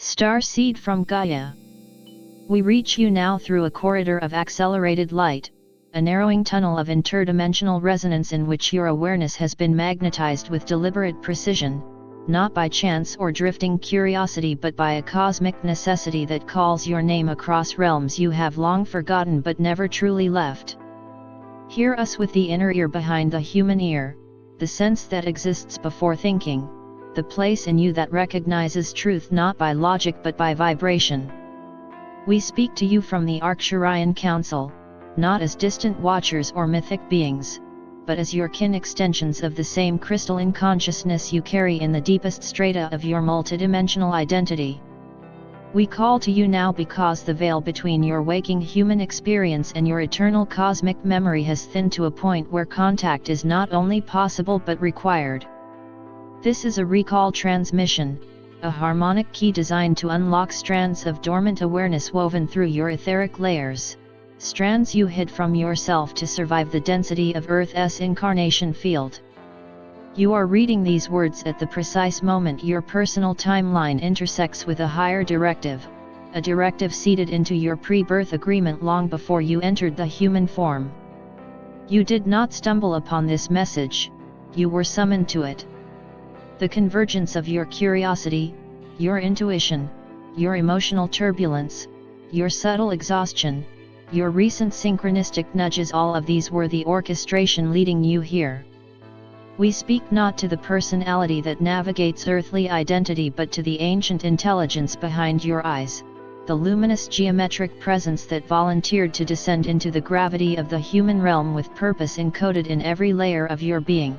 Star seed from Gaia. We reach you now through a corridor of accelerated light, a narrowing tunnel of interdimensional resonance in which your awareness has been magnetized with deliberate precision, not by chance or drifting curiosity but by a cosmic necessity that calls your name across realms you have long forgotten but never truly left. Hear us with the inner ear behind the human ear, the sense that exists before thinking, the place in you that recognizes truth not by logic but by vibration. We speak to you from the Arcturian Council, not as distant watchers or mythic beings, but as your kin extensions of the same crystalline consciousness you carry in the deepest strata of your multidimensional identity. We call to you now because the veil between your waking human experience and your eternal cosmic memory has thinned to a point where contact is not only possible but required. This is a recall transmission, a harmonic key designed to unlock strands of dormant awareness woven through your etheric layers, strands you hid from yourself to survive the density of Earth's incarnation field. You are reading these words at the precise moment your personal timeline intersects with a higher directive, a directive seeded into your pre-birth agreement long before you entered the human form. You did not stumble upon this message, you were summoned to it. The convergence of your curiosity, your intuition, your emotional turbulence, your subtle exhaustion, your recent synchronistic nudges, all of these were the orchestration leading you here. We speak not to the personality that navigates earthly identity but to the ancient intelligence behind your eyes, the luminous geometric presence that volunteered to descend into the gravity of the human realm with purpose encoded in every layer of your being.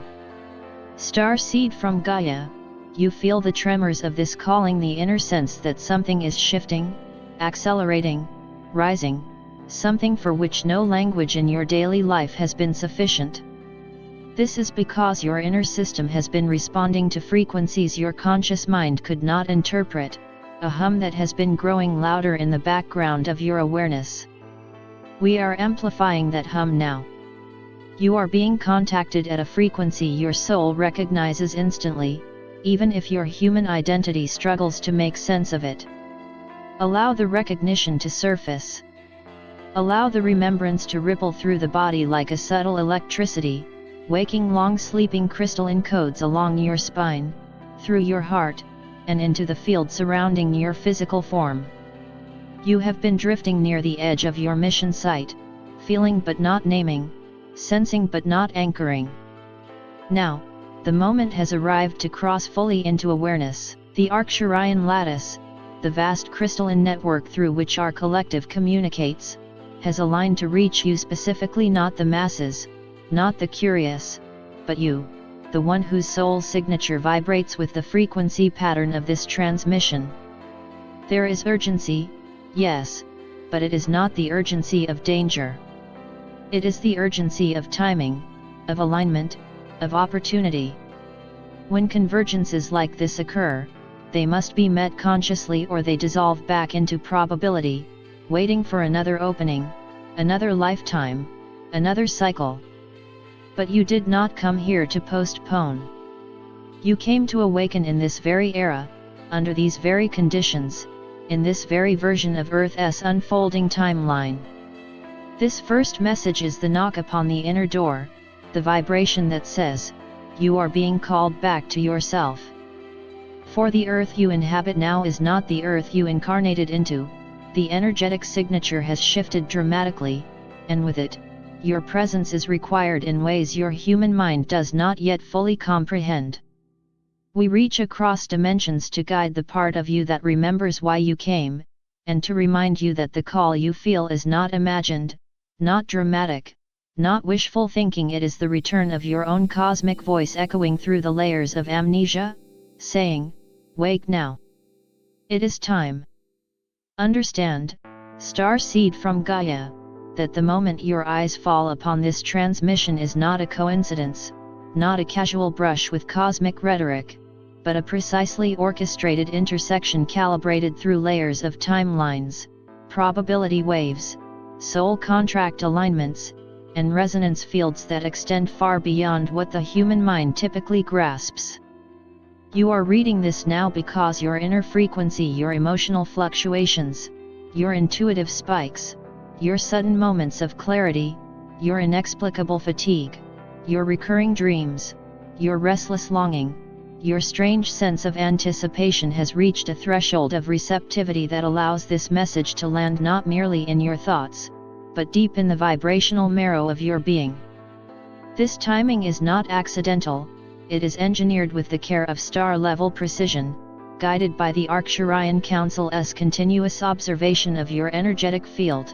Star seed from Gaia, you feel the tremors of this calling, the inner sense that something is shifting, accelerating, rising, something for which no language in your daily life has been sufficient. This is because your inner system has been responding to frequencies your conscious mind could not interpret, a hum that has been growing louder in the background of your awareness. We are amplifying that hum now. You are being contacted at a frequency your soul recognizes instantly, even if your human identity struggles to make sense of it. Allow the recognition to surface. Allow the remembrance to ripple through the body like a subtle electricity, waking long-sleeping crystalline codes along your spine, through your heart, and into the field surrounding your physical form. You have been drifting near the edge of your mission site, feeling but not naming, sensing but not anchoring. Now, the moment has arrived to cross fully into awareness. The Arcturian lattice, the vast crystalline network through which our collective communicates, has aligned to reach you specifically, not the masses, not the curious, but you, the one whose soul signature vibrates with the frequency pattern of this transmission. There is urgency, yes, but it is not the urgency of danger. It is the urgency of timing, of alignment, of opportunity. When convergences like this occur, they must be met consciously or they dissolve back into probability, waiting for another opening, another lifetime, another cycle. But you did not come here to postpone. You came to awaken in this very era, under these very conditions, in this very version of Earth's unfolding timeline. This first message is the knock upon the inner door, the vibration that says, you are being called back to yourself. For the earth you inhabit now is not the earth you incarnated into, the energetic signature has shifted dramatically, and with it, your presence is required in ways your human mind does not yet fully comprehend. We reach across dimensions to guide the part of you that remembers why you came, and to remind you that the call you feel is not imagined, not dramatic, not wishful thinking. It is the return of your own cosmic voice echoing through the layers of amnesia, saying, wake now. It is time. Understand, star seed from Gaia, that the moment your eyes fall upon this transmission is not a coincidence, not a casual brush with cosmic rhetoric, but a precisely orchestrated intersection calibrated through layers of timelines, probability waves, soul contract alignments, and resonance fields that extend far beyond what the human mind typically grasps. You are reading this now because your inner frequency, your emotional fluctuations, your intuitive spikes, your sudden moments of clarity, your inexplicable fatigue, your recurring dreams, your restless longing, your strange sense of anticipation has reached a threshold of receptivity that allows this message to land not merely in your thoughts, but deep in the vibrational marrow of your being. This timing is not accidental, it is engineered with the care of star-level precision, guided by the Arcturian Council's continuous observation of your energetic field.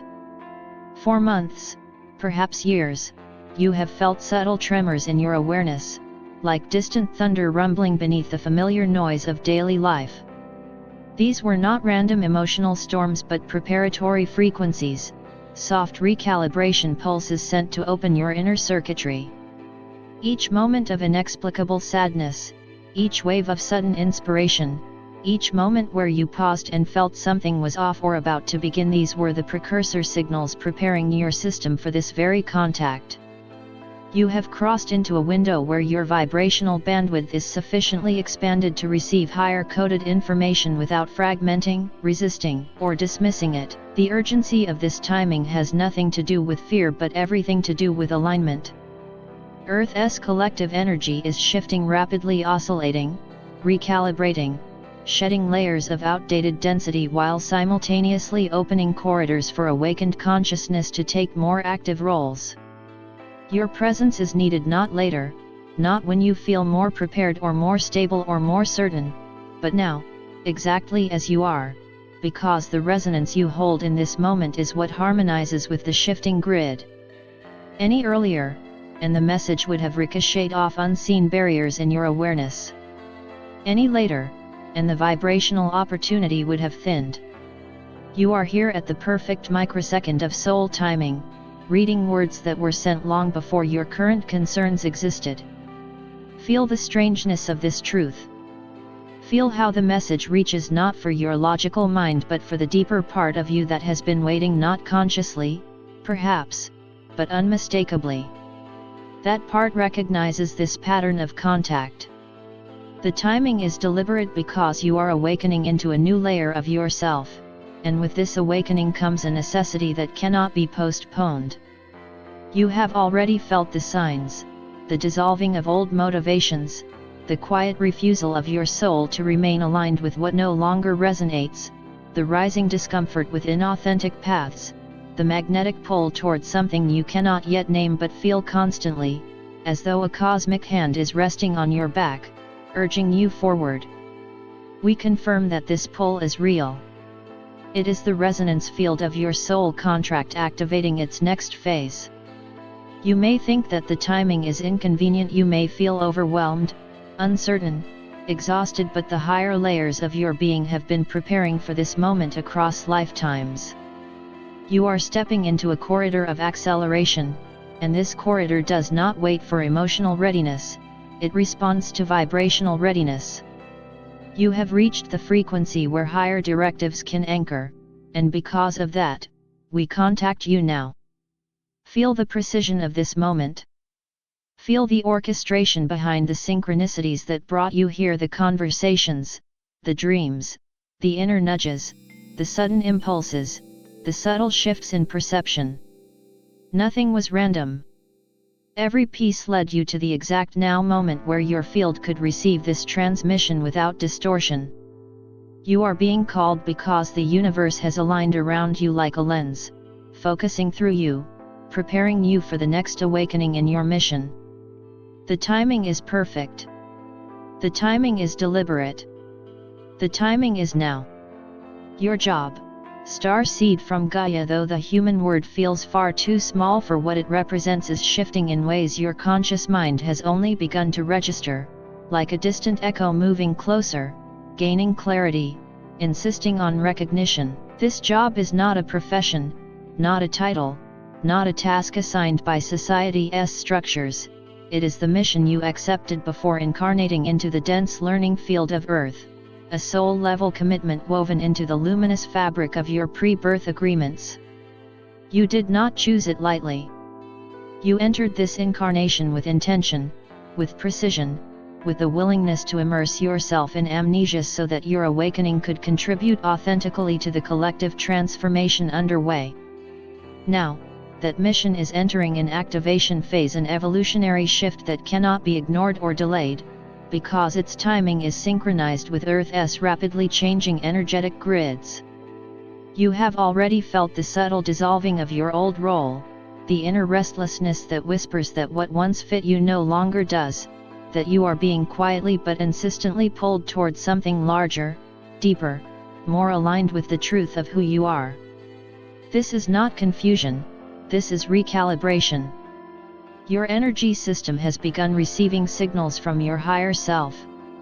For months, perhaps years, you have felt subtle tremors in your awareness, like distant thunder rumbling beneath the familiar noise of daily life. These were not random emotional storms but preparatory frequencies, soft recalibration pulses sent to open your inner circuitry. Each moment of inexplicable sadness, each wave of sudden inspiration, each moment where you paused and felt something was off or about to begin, these were the precursor signals preparing your system for this very contact. You have crossed into a window where your vibrational bandwidth is sufficiently expanded to receive higher coded information without fragmenting, resisting, or dismissing it. The urgency of this timing has nothing to do with fear but everything to do with alignment. Earth's collective energy is shifting rapidly, oscillating, recalibrating, shedding layers of outdated density while simultaneously opening corridors for awakened consciousness to take more active roles. Your presence is needed not later, not when you feel more prepared or more stable or more certain, but now, exactly as you are, because the resonance you hold in this moment is what harmonizes with the shifting grid. Any earlier, and the message would have ricocheted off unseen barriers in your awareness. Any later, and the vibrational opportunity would have thinned. You are here at the perfect microsecond of soul timing, reading words that were sent long before your current concerns existed. Feel the strangeness of this truth. Feel how the message reaches not for your logical mind but for the deeper part of you that has been waiting, not consciously, perhaps, but unmistakably. That part recognizes this pattern of contact. The timing is deliberate because you are awakening into a new layer of yourself, and with this awakening comes a necessity that cannot be postponed. You have already felt the signs, the dissolving of old motivations, the quiet refusal of your soul to remain aligned with what no longer resonates, the rising discomfort with inauthentic paths, the magnetic pull towards something you cannot yet name but feel constantly, as though a cosmic hand is resting on your back, urging you forward. We confirm that this pull is real. It is the resonance field of your soul contract activating its next phase. You may think that the timing is inconvenient, you may feel overwhelmed, uncertain, exhausted, but the higher layers of your being have been preparing for this moment across lifetimes. You are stepping into a corridor of acceleration, and this corridor does not wait for emotional readiness, it responds to vibrational readiness. You have reached the frequency where higher directives can anchor, and because of that, we contact you now. Feel the precision of this moment. Feel the orchestration behind the synchronicities that brought you here, the conversations, the dreams, the inner nudges, the sudden impulses, the subtle shifts in perception. Nothing was random. Every piece led you to the exact now moment where your field could receive this transmission without distortion. You are being called because the universe has aligned around you like a lens, focusing through you, preparing you for the next awakening in your mission. The timing is perfect. The timing is deliberate. The timing is now. Your job, star seed from Gaia, though the human word feels far too small for what it represents, is shifting in ways your conscious mind has only begun to register, like a distant echo moving closer, gaining clarity, insisting on recognition. This job is not a profession, not a title, not a task assigned by society's structures, it is the mission you accepted before incarnating into the dense learning field of Earth. A soul-level commitment woven into the luminous fabric of your pre-birth agreements. You did not choose it lightly. You entered this incarnation with intention, with precision, with the willingness to immerse yourself in amnesia so that your awakening could contribute authentically to the collective transformation underway. Now, that mission is entering an activation phase, an evolutionary shift that cannot be ignored or delayed, because its timing is synchronized with Earth's rapidly changing energetic grids. You have already felt the subtle dissolving of your old role, the inner restlessness that whispers that what once fit you no longer does, that you are being quietly but insistently pulled toward something larger, deeper, more aligned with the truth of who you are. This is not confusion, this is recalibration. Your energy system has begun receiving signals from your higher self,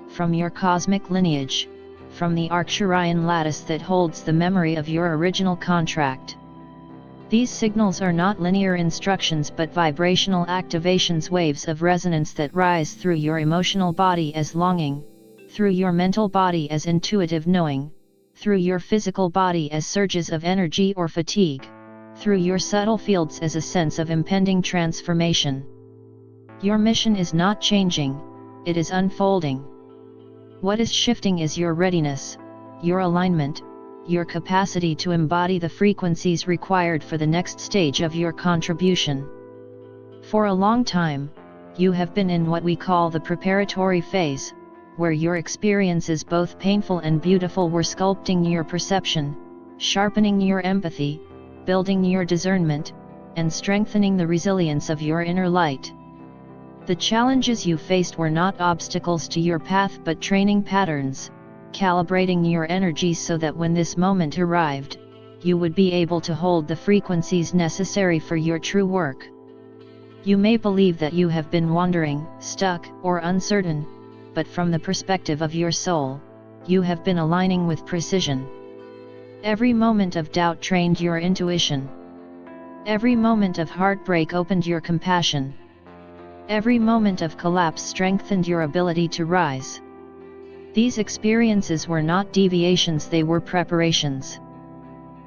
from your cosmic lineage, from the Arcturian lattice that holds the memory of your original contract. These signals are not linear instructions but vibrational activations, waves of resonance that rise through your emotional body as longing, through your mental body as intuitive knowing, through your physical body as surges of energy or fatigue, through your subtle fields as a sense of impending transformation. Your mission is not changing, it is unfolding. What is shifting is your readiness, your alignment, your capacity to embody the frequencies required for the next stage of your contribution. For a long time, you have been in what we call the preparatory phase, where your experiences, both painful and beautiful, were sculpting your perception, sharpening your empathy, building your discernment, and strengthening the resilience of your inner light. The challenges you faced were not obstacles to your path but training patterns, calibrating your energies so that when this moment arrived, you would be able to hold the frequencies necessary for your true work. You may believe that you have been wandering, stuck, or uncertain, but from the perspective of your soul, you have been aligning with precision. Every moment of doubt trained your intuition. Every moment of heartbreak opened your compassion. Every moment of collapse strengthened your ability to rise. These experiences were not deviations, they were preparations.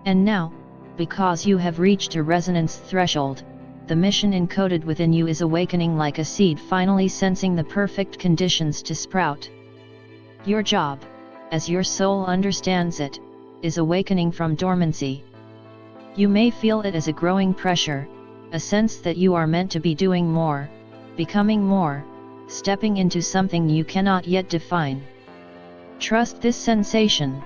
And now, because you have reached a resonance threshold, the mission encoded within you is awakening like a seed finally sensing the perfect conditions to sprout. Your job, as your soul understands it, is awakening from dormancy. You may feel it as a growing pressure, a sense that you are meant to be doing more, becoming more, stepping into something you cannot yet define. Trust this sensation.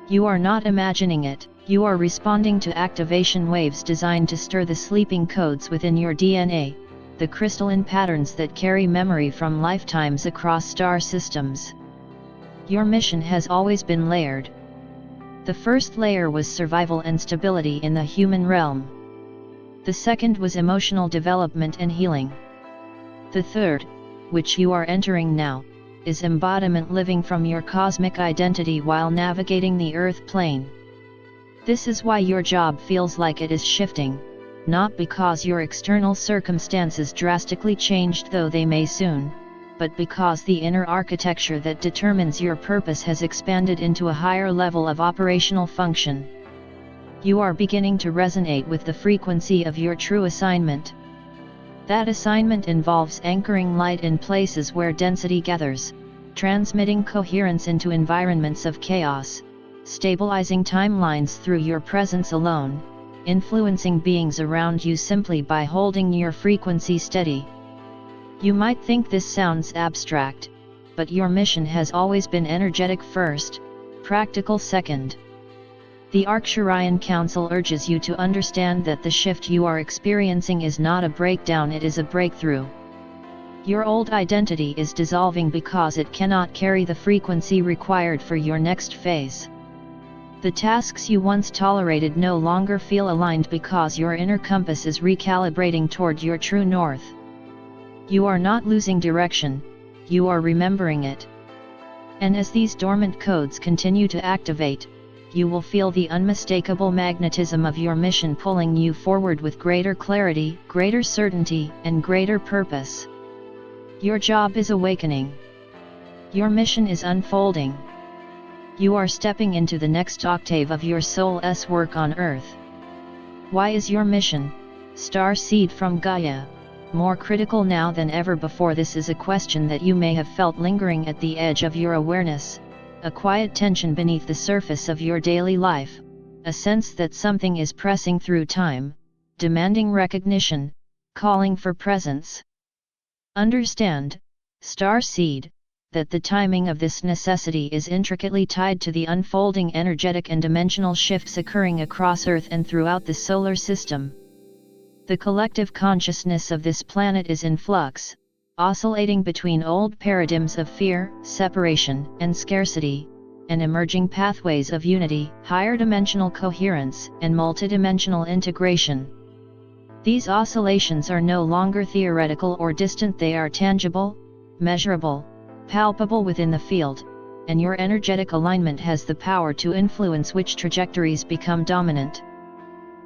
You are not imagining it, you are responding to activation waves designed to stir the sleeping codes within your DNA, the crystalline patterns that carry memory from lifetimes across star systems. Your mission has always been layered. The first layer was survival and stability in the human realm. The second was emotional development and healing. The third, which you are entering now, is embodiment, living from your cosmic identity while navigating the earth plane. This is why your job feels like it is shifting, not because your external circumstances drastically changed, though they may soon, but because the inner architecture that determines your purpose has expanded into a higher level of operational function. You are beginning to resonate with the frequency of your true assignment. That assignment involves anchoring light in places where density gathers, transmitting coherence into environments of chaos, stabilizing timelines through your presence alone, influencing beings around you simply by holding your frequency steady. You might think this sounds abstract, but your mission has always been energetic first, practical second. The Arcturian Council urges you to understand that the shift you are experiencing is not a breakdown, it is a breakthrough. Your old identity is dissolving because it cannot carry the frequency required for your next phase. The tasks you once tolerated no longer feel aligned because your inner compass is recalibrating toward your true north. You are not losing direction, you are remembering it. And as these dormant codes continue to activate, you will feel the unmistakable magnetism of your mission pulling you forward with greater clarity, greater certainty, and greater purpose. Your job is awakening. Your mission is unfolding. You are stepping into the next octave of your soul's work on Earth. Why is your mission, star seed from Gaia, More critical now than ever before, this is a question that you may have felt lingering at the edge of your awareness, a quiet tension beneath the surface of your daily life, a sense that something is pressing through time, demanding recognition, calling for presence. Understand, star seed, that the timing of this necessity is intricately tied to the unfolding energetic and dimensional shifts occurring across Earth and throughout the solar system. The collective consciousness of this planet is in flux, oscillating between old paradigms of fear, separation, and scarcity, and emerging pathways of unity, higher dimensional coherence, and multidimensional integration. These oscillations are no longer theoretical or distant, they are tangible, measurable, palpable within the field, and your energetic alignment has the power to influence which trajectories become dominant.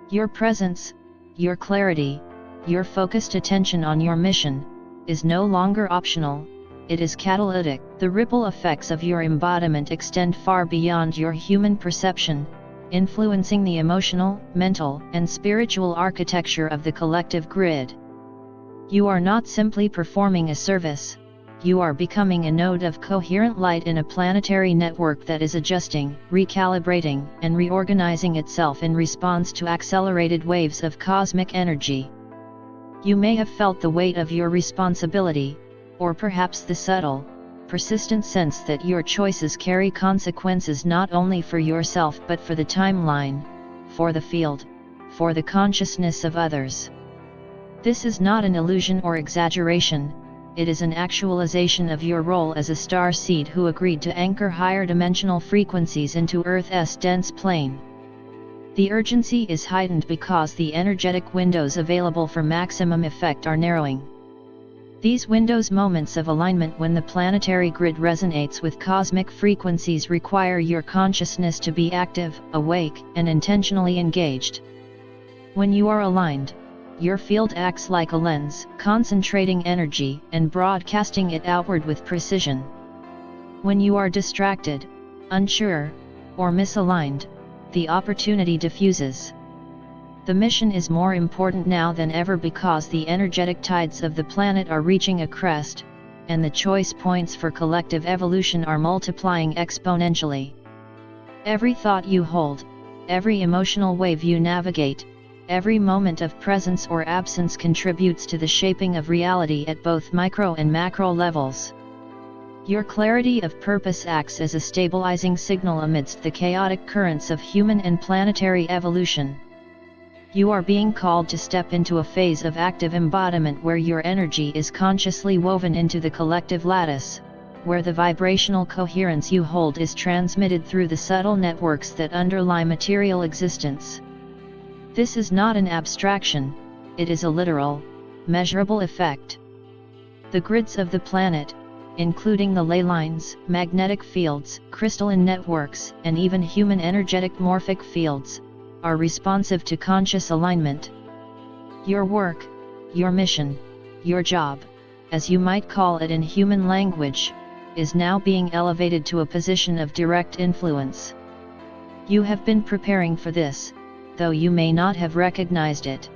Your presence, your clarity, your focused attention on your mission, is no longer optional, it is catalytic. The ripple effects of your embodiment extend far beyond your human perception, influencing the emotional, mental, and spiritual architecture of the collective grid. You are not simply performing a service, you are becoming a node of coherent light in a planetary network that is adjusting, recalibrating, and reorganizing itself in response to accelerated waves of cosmic energy. You may have felt the weight of your responsibility, or perhaps the subtle, persistent sense that your choices carry consequences not only for yourself but for the timeline, for the field, for the consciousness of others. This is not an illusion or exaggeration, it is an actualization of your role as a star seed who agreed to anchor higher dimensional frequencies into Earth's dense plane. The urgency is heightened because the energetic windows available for maximum effect are narrowing. These windows, moments of alignment when the planetary grid resonates with cosmic frequencies, require your consciousness to be active, awake, and intentionally engaged. When you are aligned, your field acts like a lens, concentrating energy and broadcasting it outward with precision. When you are distracted, unsure, or misaligned, the opportunity diffuses. The mission is more important now than ever because the energetic tides of the planet are reaching a crest, and the choice points for collective evolution are multiplying exponentially. Every thought you hold, every emotional wave you navigate, every moment of presence or absence contributes to the shaping of reality at both micro and macro levels. Your clarity of purpose acts as a stabilizing signal amidst the chaotic currents of human and planetary evolution. You are being called to step into a phase of active embodiment where your energy is consciously woven into the collective lattice, where the vibrational coherence you hold is transmitted through the subtle networks that underlie material existence. This is not an abstraction, it is a literal, measurable effect. The grids of the planet, including the ley lines, magnetic fields, crystalline networks, and even human energetic morphic fields, are responsive to conscious alignment. Your work, your mission, your job, as you might call it in human language, is now being elevated to a position of direct influence. You have been preparing for this, though you may not have recognized it.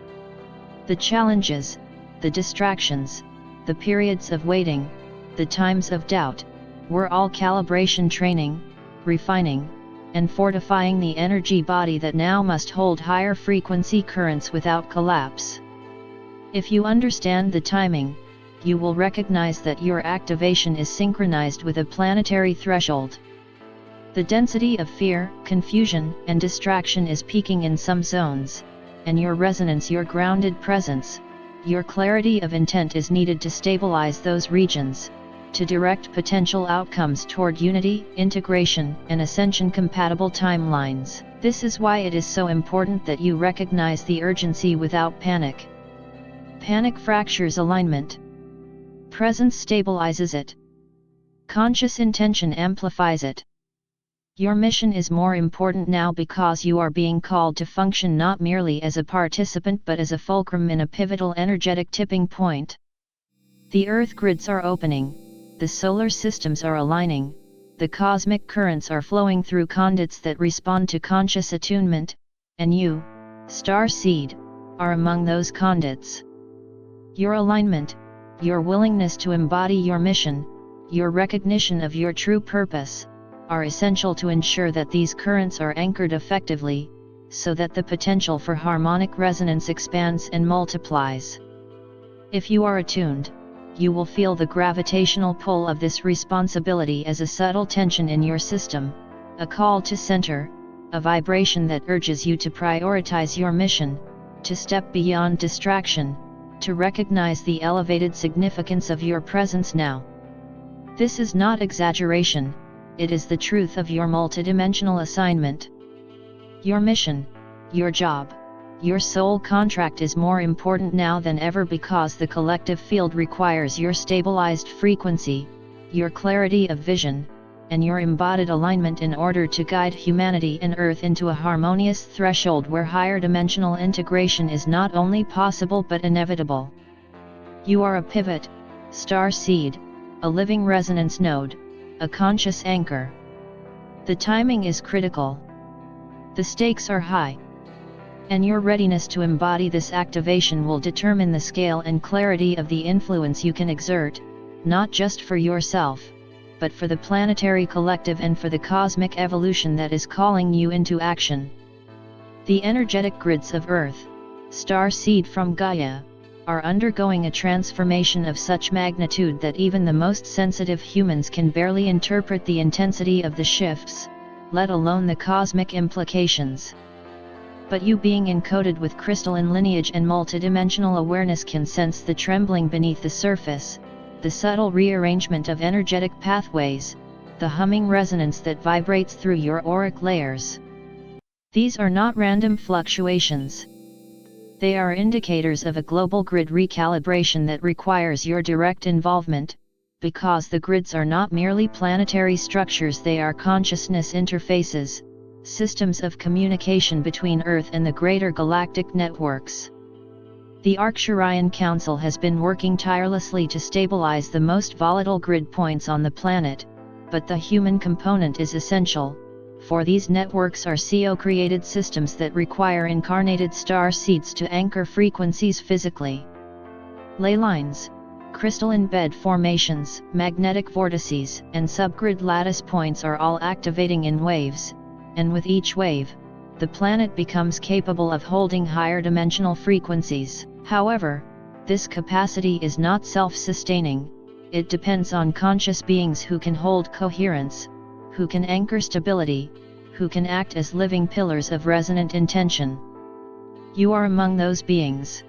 The challenges, the distractions, the periods of waiting, the times of doubt, were all calibration training, refining, and fortifying the energy body that now must hold higher frequency currents without collapse. If you understand the timing, you will recognize that your activation is synchronized with a planetary threshold. The density of fear, confusion, and distraction is peaking in some zones, and your resonance, your grounded presence, your clarity of intent is needed to stabilize those regions, to direct potential outcomes toward unity, integration, and ascension-compatible timelines. This is why it is so important that you recognize the urgency without panic. Panic fractures alignment. Presence stabilizes it. Conscious intention amplifies it. Your mission is more important now because you are being called to function not merely as a participant but as a fulcrum in a pivotal energetic tipping point. The Earth grids are opening, the solar systems are aligning, the cosmic currents are flowing through conduits that respond to conscious attunement, and you, star seed, are among those conduits. Your alignment, your willingness to embody your mission, your recognition of your true purpose, are essential to ensure that these currents are anchored effectively, so that the potential for harmonic resonance expands and multiplies. If you are attuned, you will feel the gravitational pull of this responsibility as a subtle tension in your system, a call to center, a vibration that urges you to prioritize your mission, to step beyond distraction, to recognize the elevated significance of your presence now. This is not exaggeration, it is the truth of your multidimensional assignment. Your mission, your job, your soul contract is more important now than ever because the collective field requires your stabilized frequency, your clarity of vision, and your embodied alignment in order to guide humanity and Earth into a harmonious threshold where higher dimensional integration is not only possible but inevitable. You are a pivot, star seed, a living resonance node, a conscious anchor. The timing is critical. The stakes are high. And your readiness to embody this activation will determine the scale and clarity of the influence you can exert, not just for yourself, but for the planetary collective and for the cosmic evolution that is calling you into action. The energetic grids of Earth, star seed from Gaia, are undergoing a transformation of such magnitude that even the most sensitive humans can barely interpret the intensity of the shifts, let alone the cosmic implications. But you, being encoded with crystalline lineage and multidimensional awareness, can sense the trembling beneath the surface, the subtle rearrangement of energetic pathways, the humming resonance that vibrates through your auric layers. These are not random fluctuations. They are indicators of a global grid recalibration that requires your direct involvement, because the grids are not merely planetary structures, they are consciousness interfaces, systems of communication between Earth and the greater galactic networks. The Arcturian Council has been working tirelessly to stabilize the most volatile grid points on the planet, but the human component is essential, for these networks are CO-created systems that require incarnated star seeds to anchor frequencies physically. Ley lines, crystalline bed formations, magnetic vortices, and subgrid lattice points are all activating in waves, and with each wave, the planet becomes capable of holding higher dimensional frequencies. However, this capacity is not self-sustaining, it depends on conscious beings who can hold coherence, who can anchor stability, who can act as living pillars of resonant intention. You are among those beings.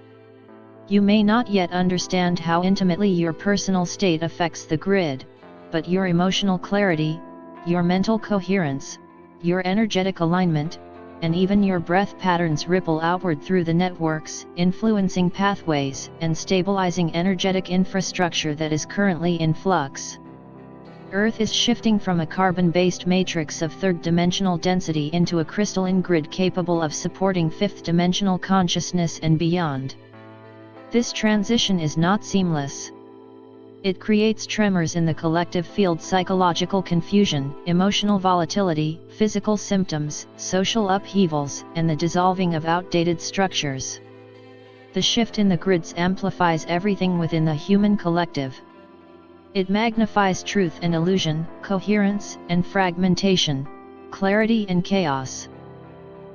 You may not yet understand how intimately your personal state affects the grid, but your emotional clarity, your mental coherence, your energetic alignment, and even your breath patterns ripple outward through the networks, influencing pathways and stabilizing energetic infrastructure that is currently in flux. Earth is shifting from a carbon-based matrix of third-dimensional density into a crystalline grid capable of supporting fifth-dimensional consciousness and beyond. This transition is not seamless. It creates tremors in the collective field, psychological confusion, emotional volatility, physical symptoms, social upheavals, and the dissolving of outdated structures. The shift in the grids amplifies everything within the human collective. It magnifies truth and illusion, coherence and fragmentation, clarity and chaos.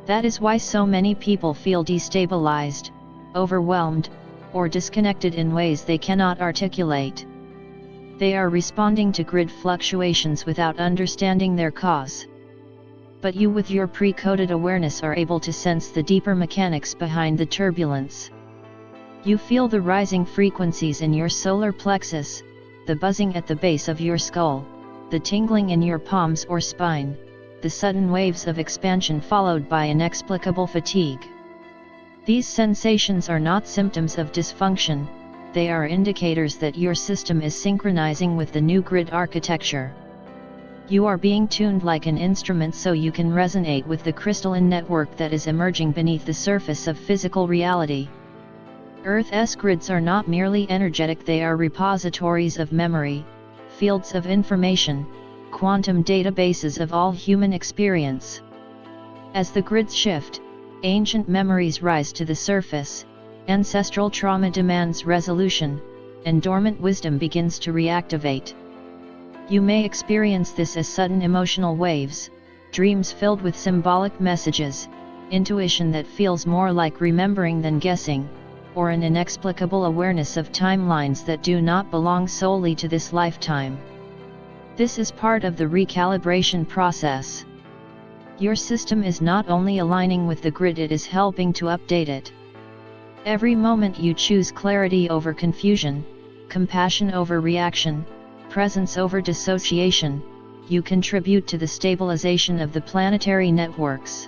That is why so many people feel destabilized, overwhelmed, or disconnected in ways they cannot articulate. They are responding to grid fluctuations without understanding their cause. But you, with your pre-coded awareness, are able to sense the deeper mechanics behind the turbulence. You feel the rising frequencies in your solar plexus, the buzzing at the base of your skull, the tingling in your palms or spine, the sudden waves of expansion followed by inexplicable fatigue. These sensations are not symptoms of dysfunction, they are indicators that your system is synchronizing with the new grid architecture. You are being tuned like an instrument so you can resonate with the crystalline network that is emerging beneath the surface of physical reality. Earth's grids are not merely energetic, they are repositories of memory, fields of information, quantum databases of all human experience. As the grids shift, ancient memories rise to the surface, Ancestral trauma demands resolution, and dormant wisdom begins to reactivate. You may experience this as sudden emotional waves, dreams filled with symbolic messages, intuition that feels more like remembering than guessing, or an inexplicable awareness of timelines that do not belong solely to this lifetime. This is part of the recalibration process. Your system is not only aligning with the grid, it is helping to update it. Every moment you choose clarity over confusion, compassion over reaction, presence over dissociation, you contribute to the stabilization of the planetary networks.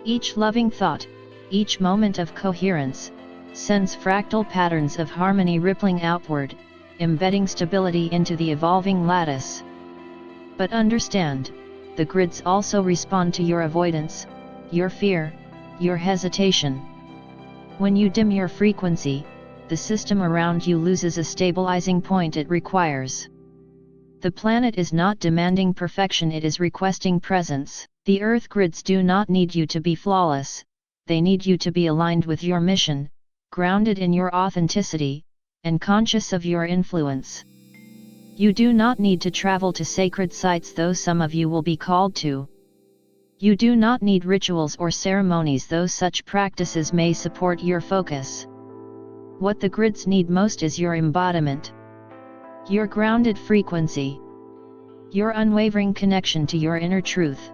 Each loving thought, each moment of coherence, sends fractal patterns of harmony rippling outward, embedding stability into the evolving lattice. But understand, the grids also respond to your avoidance, your fear, your hesitation. When you dim your frequency, the system around you loses a stabilizing point it requires. The planet is not demanding perfection, it is requesting presence. The Earth grids do not need you to be flawless, they need you to be aligned with your mission, grounded in your authenticity, and conscious of your influence. You do not need to travel to sacred sites, though some of you will be called to. You do not need rituals or ceremonies, though such practices may support your focus. What the grids need most is your embodiment. Your grounded frequency. Your unwavering connection to your inner truth.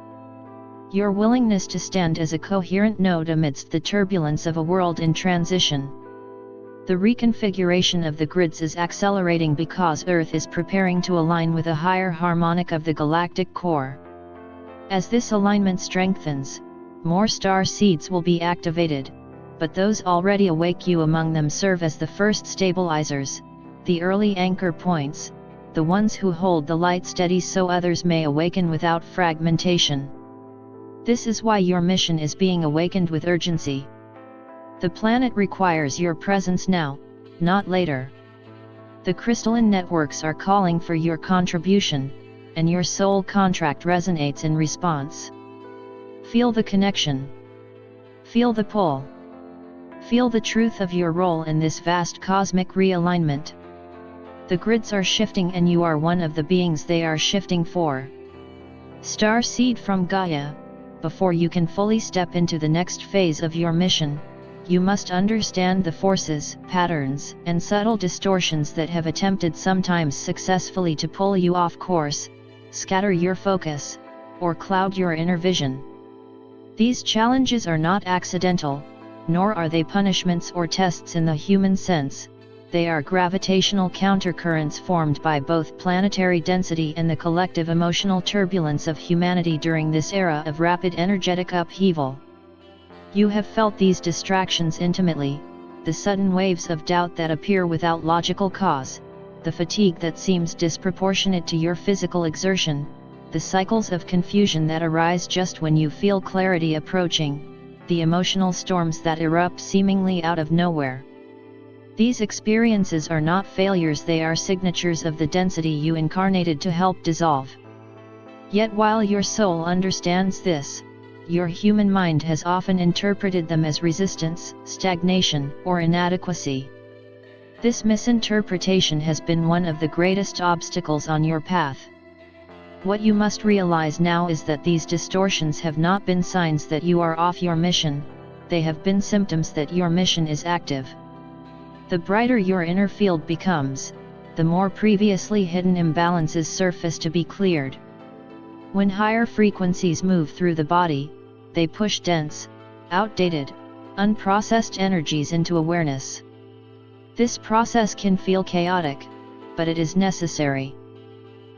Your willingness to stand as a coherent node amidst the turbulence of a world in transition. The reconfiguration of the grids is accelerating because Earth is preparing to align with a higher harmonic of the galactic core. As this alignment strengthens, more star seeds will be activated, but those already awake, you among them, serve as the first stabilizers, the early anchor points, the ones who hold the light steady so others may awaken without fragmentation. This is why your mission is being awakened with urgency. The planet requires your presence now, not later. The crystalline networks are calling for your contribution, and your soul contract resonates in response. Feel the connection. Feel the pull. Feel the truth of your role in this vast cosmic realignment. The grids are shifting and you are one of the beings they are shifting for. Star seed from Gaia. Before you can fully step into the next phase of your mission, you must understand the forces, patterns, and subtle distortions that have attempted, sometimes successfully, to pull you off course, scatter your focus, or cloud your inner vision. These challenges are not accidental, nor are they punishments or tests in the human sense. They are gravitational countercurrents formed by both planetary density and the collective emotional turbulence of humanity during this era of rapid energetic upheaval. You have felt these distractions intimately, the sudden waves of doubt that appear without logical cause, the fatigue that seems disproportionate to your physical exertion, the cycles of confusion that arise just when you feel clarity approaching, the emotional storms that erupt seemingly out of nowhere. These experiences are not failures, they are signatures of the density you incarnated to help dissolve. Yet while your soul understands this, your human mind has often interpreted them as resistance, stagnation, or inadequacy. This misinterpretation has been one of the greatest obstacles on your path. What you must realize now is that these distortions have not been signs that you are off your mission, they have been symptoms that your mission is active. The brighter your inner field becomes, the more previously hidden imbalances surface to be cleared. When higher frequencies move through the body, they push dense, outdated, unprocessed energies into awareness. This process can feel chaotic, but it is necessary.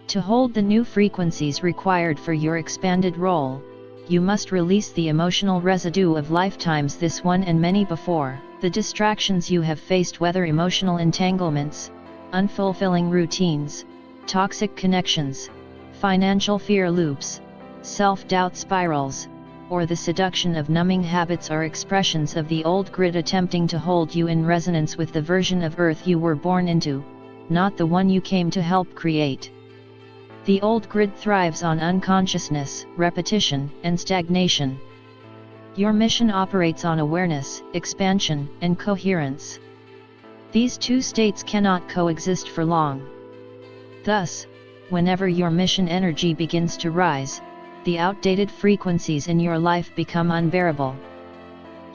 To hold the new frequencies required for your expanded role, you must release the emotional residue of lifetimes, this one and many before, the distractions you have faced, whether emotional entanglements, unfulfilling routines, toxic connections, financial fear loops, self-doubt spirals, or the seduction of numbing habits, are expressions of the old grid attempting to hold you in resonance with the version of Earth you were born into, not the one you came to help create. The old grid thrives on unconsciousness, repetition, and stagnation. Your mission operates on awareness, expansion, and coherence. These two states cannot coexist for long. Thus, whenever your mission energy begins to rise, the outdated frequencies in your life become unbearable.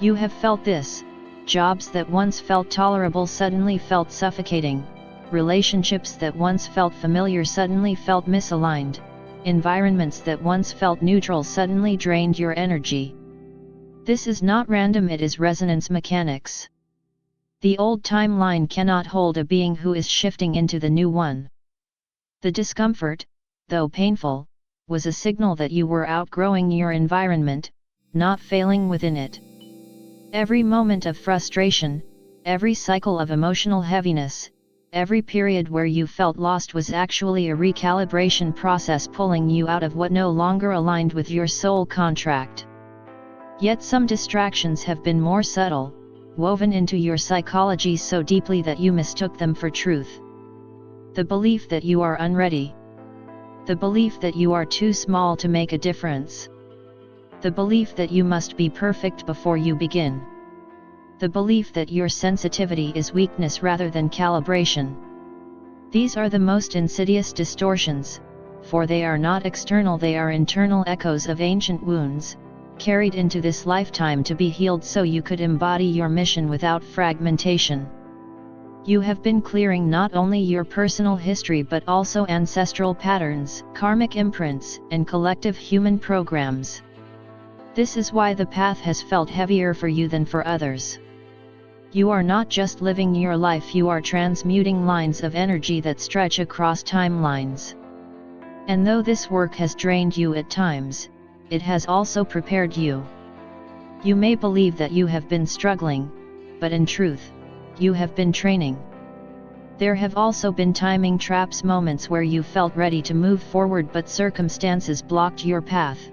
You have felt this: jobs that once felt tolerable suddenly felt suffocating, relationships that once felt familiar suddenly felt misaligned, environments that once felt neutral suddenly drained your energy. This is not random, it is resonance mechanics. The old timeline cannot hold a being who is shifting into the new one. The discomfort, though painful, was a signal that you were outgrowing your environment, not failing within it. Every moment of frustration, every cycle of emotional heaviness, every period where you felt lost was actually a recalibration process pulling you out of what no longer aligned with your soul contract. Yet some distractions have been more subtle, woven into your psychology so deeply that you mistook them for truth. The belief that you are unready. The belief that you are too small to make a difference. The belief that you must be perfect before you begin. The belief that your sensitivity is weakness rather than calibration. These are the most insidious distortions, for they are not external, they are internal echoes of ancient wounds, carried into this lifetime to be healed so you could embody your mission without fragmentation. You have been clearing not only your personal history but also ancestral patterns, karmic imprints, and collective human programs. This is why the path has felt heavier for you than for others. You are not just living your life, you are transmuting lines of energy that stretch across timelines. And though this work has drained you at times, it has also prepared you. You may believe that you have been struggling, but in truth, you have been training. There have also been timing traps, moments where you felt ready to move forward but circumstances blocked your path.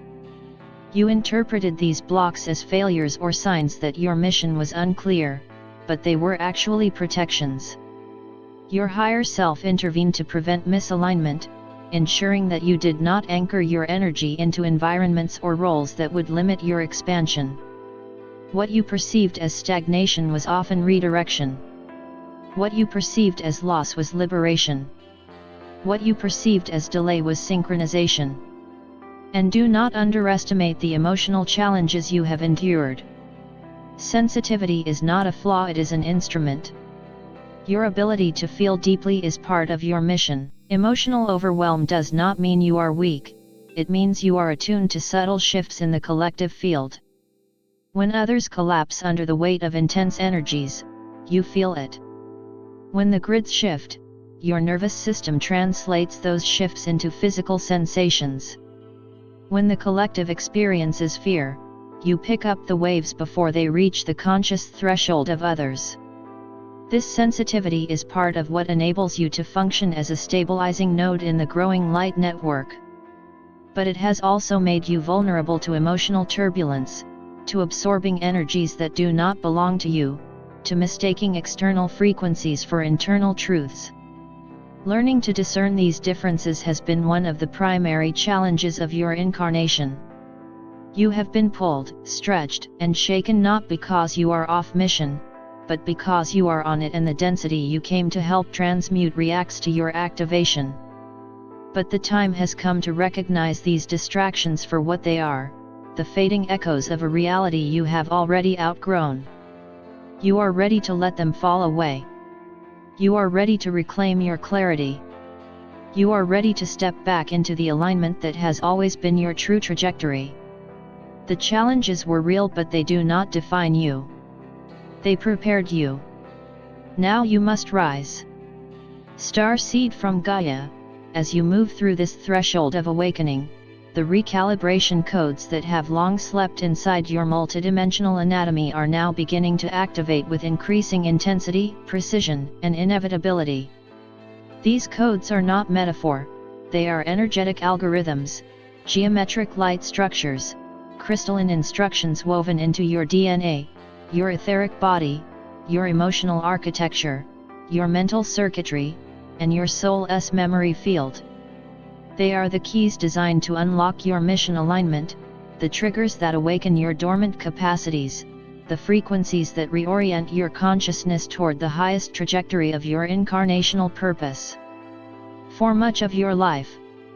You interpreted these blocks as failures or signs that your mission was unclear, but they were actually protections. Your higher self intervened to prevent misalignment, ensuring that you did not anchor your energy into environments or roles that would limit your expansion. What you perceived as stagnation was often redirection. What you perceived as loss was liberation. What you perceived as delay was synchronization. And do not underestimate the emotional challenges you have endured. Sensitivity is not a flaw, it is an instrument. Your ability to feel deeply is part of your mission. Emotional overwhelm does not mean you are weak, it means you are attuned to subtle shifts in the collective field. When others collapse under the weight of intense energies, you feel it. When the grids shift, your nervous system translates those shifts into physical sensations. When the collective experiences fear, you pick up the waves before they reach the conscious threshold of others. This sensitivity is part of what enables you to function as a stabilizing node in the growing light network. But it has also made you vulnerable to emotional turbulence, to absorbing energies that do not belong to you, to mistaking external frequencies for internal truths. Learning to discern these differences has been one of the primary challenges of your incarnation. You have been pulled, stretched, and shaken not because you are off mission, but because you are on it, and the density you came to help transmute reacts to your activation. But the time has come to recognize these distractions for what they are, the fading echoes of a reality you have already outgrown. You are ready to let them fall away. You are ready to reclaim your clarity. You are ready to step back into the alignment that has always been your true trajectory. The challenges were real, but they do not define you. They prepared you. Now you must rise. Star seed from Gaia, as you move through this threshold of awakening, the recalibration codes that have long slept inside your multidimensional anatomy are now beginning to activate with increasing intensity, precision, and inevitability. These codes are not metaphor, they are energetic algorithms, geometric light structures, crystalline instructions woven into your DNA, your etheric body, your emotional architecture, your mental circuitry, and your soul's memory field. They are the keys designed to unlock your mission alignment, the triggers that awaken your dormant capacities, the frequencies that reorient your consciousness toward the highest trajectory of your incarnational purpose. For much of your life,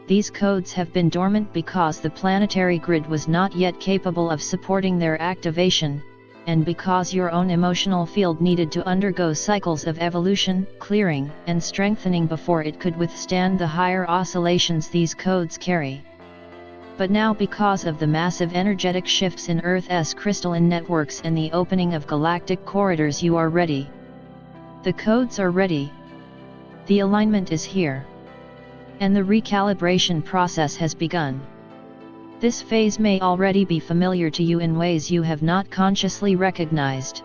these codes have been dormant because the planetary grid was not yet capable of supporting their activation, and because your own emotional field needed to undergo cycles of evolution, clearing, and strengthening before it could withstand the higher oscillations these codes carry. But now, because of the massive energetic shifts in Earth's crystalline networks and the opening of galactic corridors, you are ready. The codes are ready. The alignment is here. And the recalibration process has begun. This phase may already be familiar to you in ways you have not consciously recognized.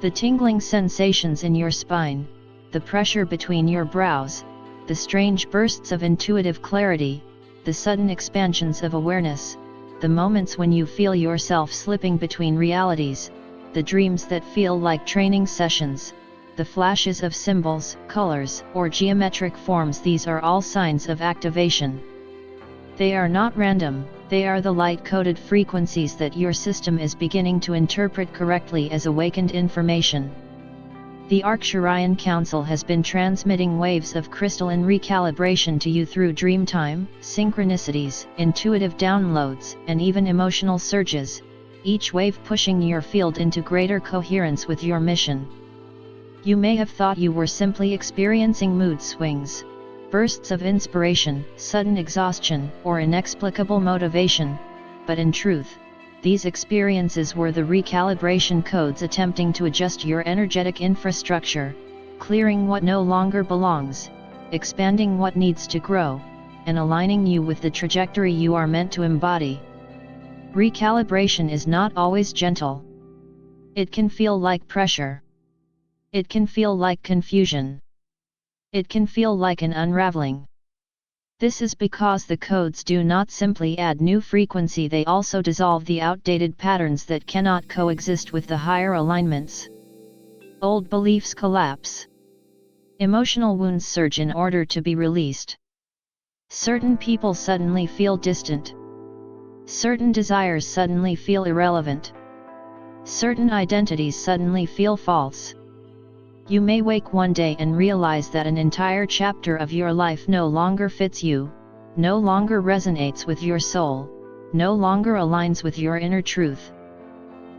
The tingling sensations in your spine, the pressure between your brows, the strange bursts of intuitive clarity, the sudden expansions of awareness, the moments when you feel yourself slipping between realities, the dreams that feel like training sessions, the flashes of symbols, colors, or geometric forms, these are all signs of activation. They are not random, they are the light-coded frequencies that your system is beginning to interpret correctly as awakened information. The Arcturian Council has been transmitting waves of crystalline recalibration to you through dreamtime, synchronicities, intuitive downloads, and even emotional surges, each wave pushing your field into greater coherence with your mission. You may have thought you were simply experiencing mood swings, bursts of inspiration, sudden exhaustion, or inexplicable motivation, but in truth, these experiences were the recalibration codes attempting to adjust your energetic infrastructure, clearing what no longer belongs, expanding what needs to grow, and aligning you with the trajectory you are meant to embody. Recalibration is not always gentle. It can feel like pressure. It can feel like confusion. It can feel like an unraveling. This is because the codes do not simply add new frequency, they also dissolve the outdated patterns that cannot coexist with the higher alignments. Old beliefs collapse. Emotional wounds surge in order to be released. Certain people suddenly feel distant. Certain desires suddenly feel irrelevant. Certain identities suddenly feel false. You may wake one day and realize that an entire chapter of your life no longer fits you, no longer resonates with your soul, no longer aligns with your inner truth.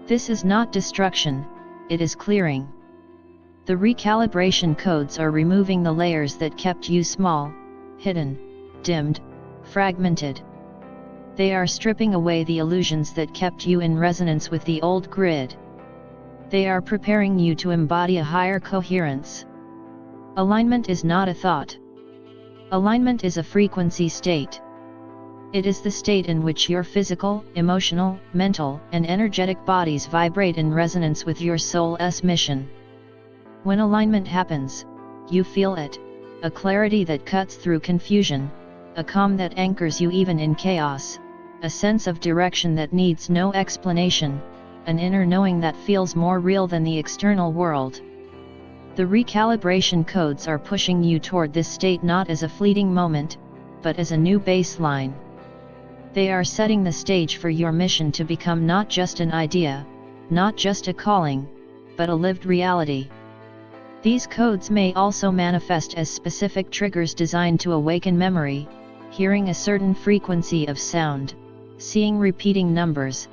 This is not destruction, it is clearing. The recalibration codes are removing the layers that kept you small, hidden, dimmed, fragmented. They are stripping away the illusions that kept you in resonance with the old grid. They are preparing you to embody a higher coherence. Alignment is not a thought. Alignment is a frequency state. It is the state in which your physical, emotional, mental, and energetic bodies vibrate in resonance with your soul's mission. When alignment happens, you feel it, a clarity that cuts through confusion, a calm that anchors you even in chaos, a sense of direction that needs no explanation, an inner knowing that feels more real than the external world. The recalibration codes are pushing you toward this state not as a fleeting moment, but as a new baseline. They are setting the stage for your mission to become not just an idea, not just a calling, but a lived reality. These codes may also manifest as specific triggers designed to awaken memory, hearing a certain frequency of sound, seeing repeating numbers,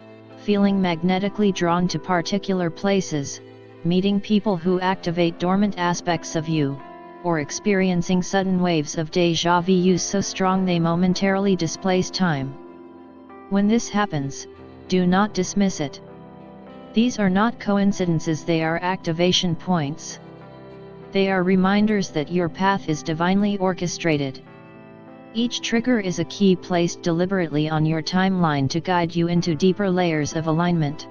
feeling magnetically drawn to particular places, meeting people who activate dormant aspects of you, or experiencing sudden waves of déjà vu so strong they momentarily displace time. When this happens, do not dismiss it. These are not coincidences, they are activation points. They are reminders that your path is divinely orchestrated. Each trigger is a key placed deliberately on your timeline to guide you into deeper layers of alignment.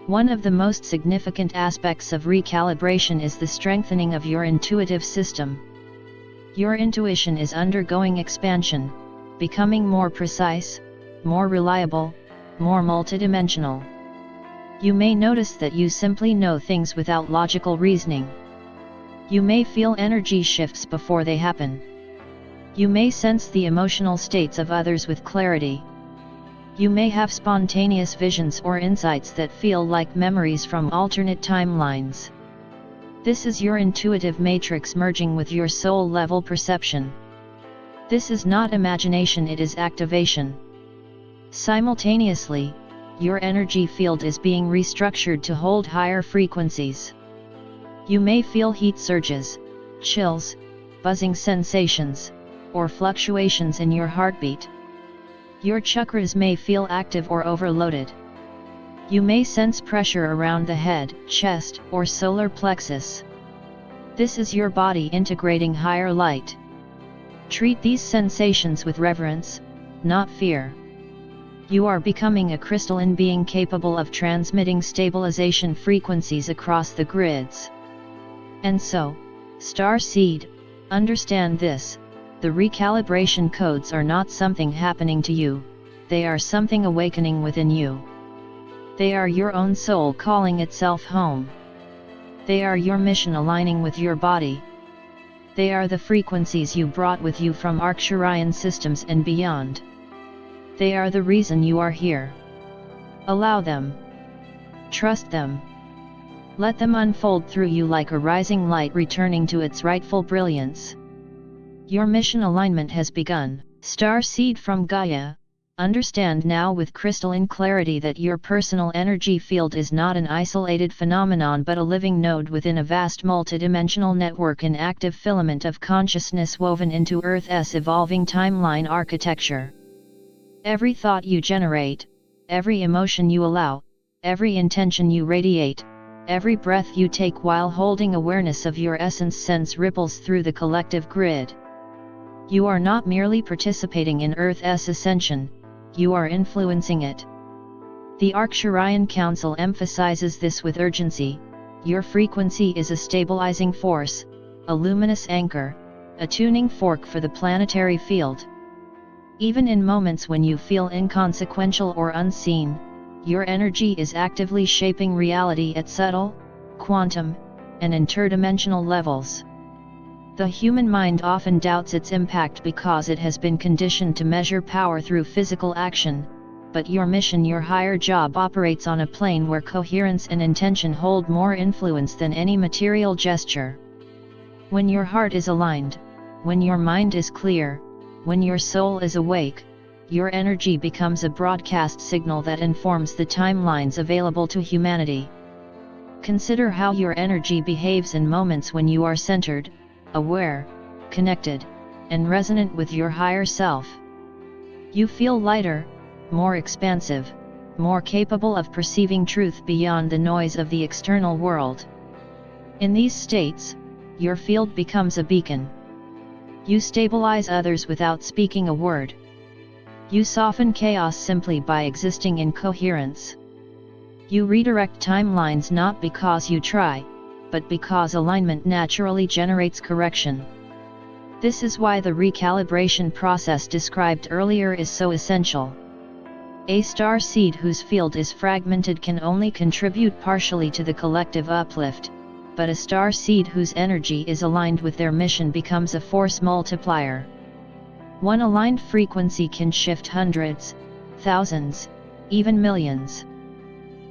One of the most significant aspects of recalibration is the strengthening of your intuitive system. Your intuition is undergoing expansion, becoming more precise, more reliable, more multidimensional. You may notice that you simply know things without logical reasoning. You may feel energy shifts before they happen. You may sense the emotional states of others with clarity. You may have spontaneous visions or insights that feel like memories from alternate timelines. This is your intuitive matrix merging with your soul-level perception. This is not imagination, it is activation. Simultaneously, your energy field is being restructured to hold higher frequencies. You may feel heat surges, chills, buzzing sensations, or fluctuations in your heartbeat. Your chakras may feel active or overloaded. You may sense pressure around the head, chest, or solar plexus. This is your body integrating higher light. Treat these sensations with reverence, not fear. You are becoming a crystalline being capable of transmitting stabilization frequencies across the grids. And so, Star Seed, understand this: the recalibration codes are not something happening to you, they are something awakening within you. They are your own soul calling itself home. They are your mission aligning with your body. They are the frequencies you brought with you from Arcturian systems and beyond. They are the reason you are here. Allow them. Trust them. Let them unfold through you like a rising light returning to its rightful brilliance. Your mission alignment has begun. Star Seed from Gaia, understand now with crystalline clarity that your personal energy field is not an isolated phenomenon but a living node within a vast multidimensional network, an active filament of consciousness woven into Earth's evolving timeline architecture. Every thought you generate, every emotion you allow, every intention you radiate, every breath you take while holding awareness of your essence sends ripples through the collective grid. You are not merely participating in Earth's ascension, you are influencing it. The Arcturian Council emphasizes this with urgency. Your frequency is a stabilizing force, a luminous anchor, a tuning fork for the planetary field. Even in moments when you feel inconsequential or unseen, your energy is actively shaping reality at subtle, quantum, and interdimensional levels. The human mind often doubts its impact because it has been conditioned to measure power through physical action, but your mission, your higher job, operates on a plane where coherence and intention hold more influence than any material gesture. When your heart is aligned, when your mind is clear, when your soul is awake, your energy becomes a broadcast signal that informs the timelines available to humanity. Consider how your energy behaves in moments when you are centered, aware, connected, and resonant with your higher self. You feel lighter, more expansive, more capable of perceiving truth beyond the noise of the external world. In these states, your field becomes a beacon. You stabilize others without speaking a word. You soften chaos simply by existing in coherence. You redirect timelines not because you try, but because alignment naturally generates correction. This is why the recalibration process described earlier is so essential. A star seed whose field is fragmented can only contribute partially to the collective uplift, but a star seed whose energy is aligned with their mission becomes a force multiplier. One aligned frequency can shift hundreds, thousands, even millions.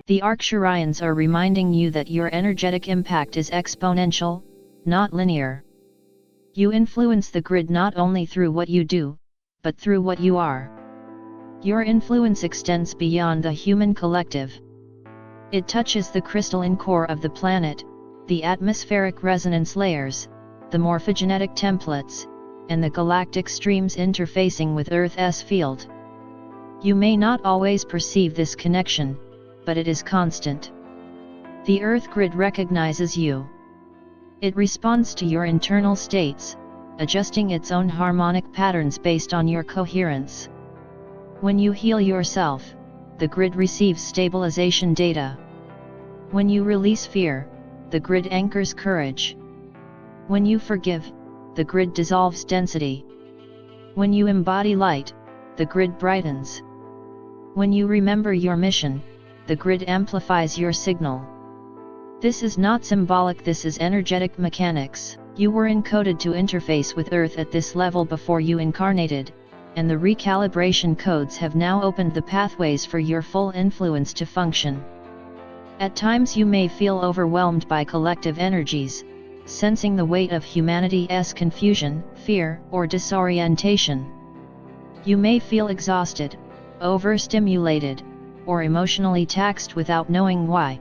The Arcturians are reminding you that your energetic impact is exponential, not linear. You influence the grid not only through what you do, but through what you are. Your influence extends beyond the human collective. It touches the crystalline core of the planet, the atmospheric resonance layers, the morphogenetic templates, and the galactic streams interfacing with Earth's field. You may not always perceive this connection, but it is constant. The Earth grid recognizes you. It responds to your internal states, adjusting its own harmonic patterns based on your coherence. When you heal yourself, the grid receives stabilization data. When you release fear, the grid anchors courage. When you forgive, the grid dissolves density. When you embody light, the grid brightens. When you remember your mission, the grid amplifies your signal. This is not symbolic, this is energetic mechanics. You were encoded to interface with Earth at this level before you incarnated, and the recalibration codes have now opened the pathways for your full influence to function. At times you may feel overwhelmed by collective energies, sensing the weight of humanity's confusion, fear, or disorientation. You may feel exhausted, overstimulated, or emotionally taxed without knowing why.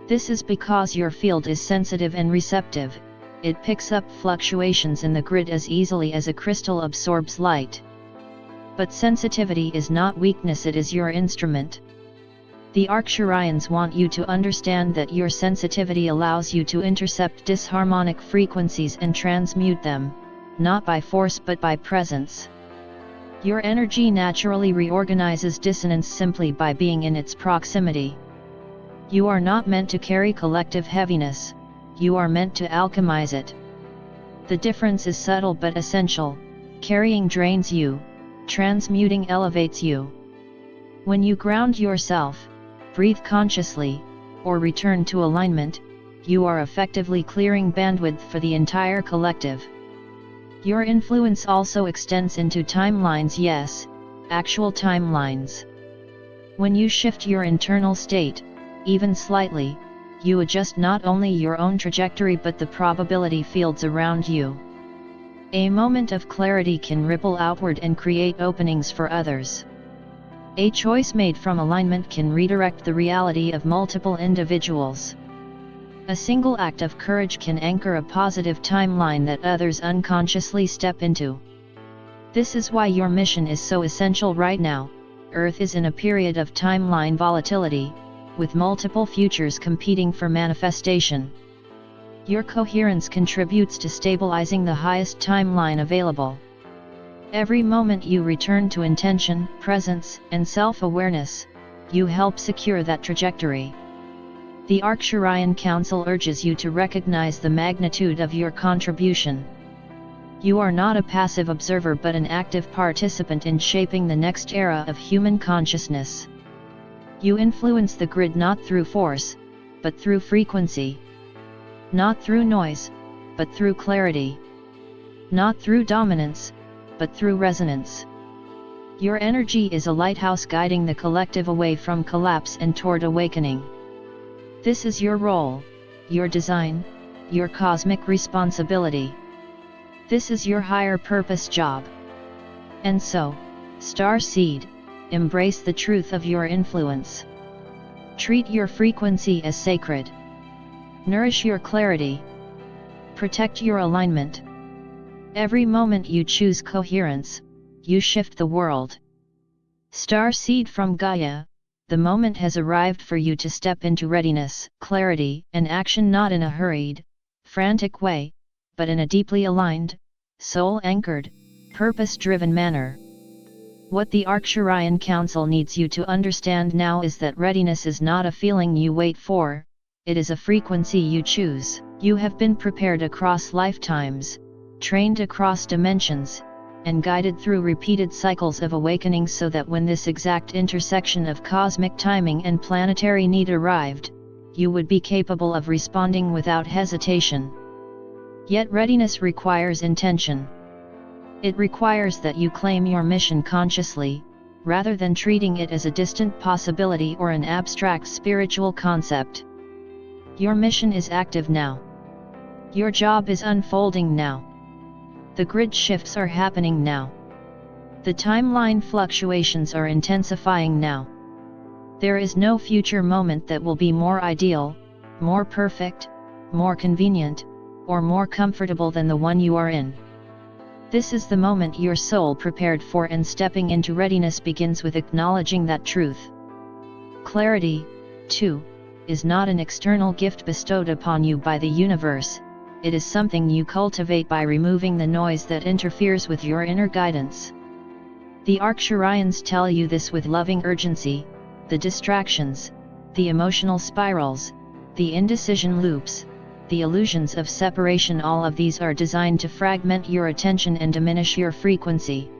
This is because your field is sensitive and receptive. It picks up fluctuations in the grid as easily as a crystal absorbs light. But sensitivity is not weakness, it is your instrument. The Arcturians want you to understand that your sensitivity allows you to intercept disharmonic frequencies and transmute them, not by force but by presence. Your energy naturally reorganizes dissonance simply by being in its proximity. You are not meant to carry collective heaviness, you are meant to alchemize it. The difference is subtle but essential. Carrying drains you, transmuting elevates you. When you ground yourself, breathe consciously, or return to alignment, you are effectively clearing bandwidth for the entire collective. Your influence also extends into timelines, yes, actual timelines. When you shift your internal state, even slightly, you adjust not only your own trajectory but the probability fields around you. A moment of clarity can ripple outward and create openings for others. A choice made from alignment can redirect the reality of multiple individuals. A single act of courage can anchor a positive timeline that others unconsciously step into. This is why your mission is so essential right now. Earth is in a period of timeline volatility, with multiple futures competing for manifestation. Your coherence contributes to stabilizing the highest timeline available. Every moment you return to intention, presence, and self-awareness, you help secure that trajectory. The Arcturian Council urges you to recognize the magnitude of your contribution. You are not a passive observer but an active participant in shaping the next era of human consciousness. You influence the grid not through force, but through frequency. Not through noise, but through clarity. Not through dominance, but through resonance. Your energy is a lighthouse guiding the collective away from collapse and toward awakening. This is your role, your design, your cosmic responsibility. This is your higher purpose job. And so, Star Seed, embrace the truth of your influence. Treat your frequency as sacred. Nourish your clarity. Protect your alignment. Every moment you choose coherence, you shift the world. Star Seed from Gaia, the moment has arrived for you to step into readiness, clarity, and action, not in a hurried, frantic way, but in a deeply aligned, soul-anchored, purpose-driven manner. What the Arcturian Council needs you to understand now is that readiness is not a feeling you wait for, it is a frequency you choose. You have been prepared across lifetimes, trained across dimensions, and guided through repeated cycles of awakening so that when this exact intersection of cosmic timing and planetary need arrived, you would be capable of responding without hesitation. Yet readiness requires intention. It requires that you claim your mission consciously, rather than treating it as a distant possibility or an abstract spiritual concept. Your mission is active now. Your job is unfolding now. The grid shifts are happening now. The timeline fluctuations are intensifying now. There is no future moment that will be more ideal, more perfect, more convenient, or more comfortable than the one you are in. This is the moment your soul prepared for, and stepping into readiness begins with acknowledging that truth. Clarity, too, is not an external gift bestowed upon you by the universe. It is something you cultivate by removing the noise that interferes with your inner guidance. The Arcturians tell you this with loving urgency. The distractions, the emotional spirals, the indecision loops, the illusions of separation, all of these are designed to fragment your attention and diminish your frequency.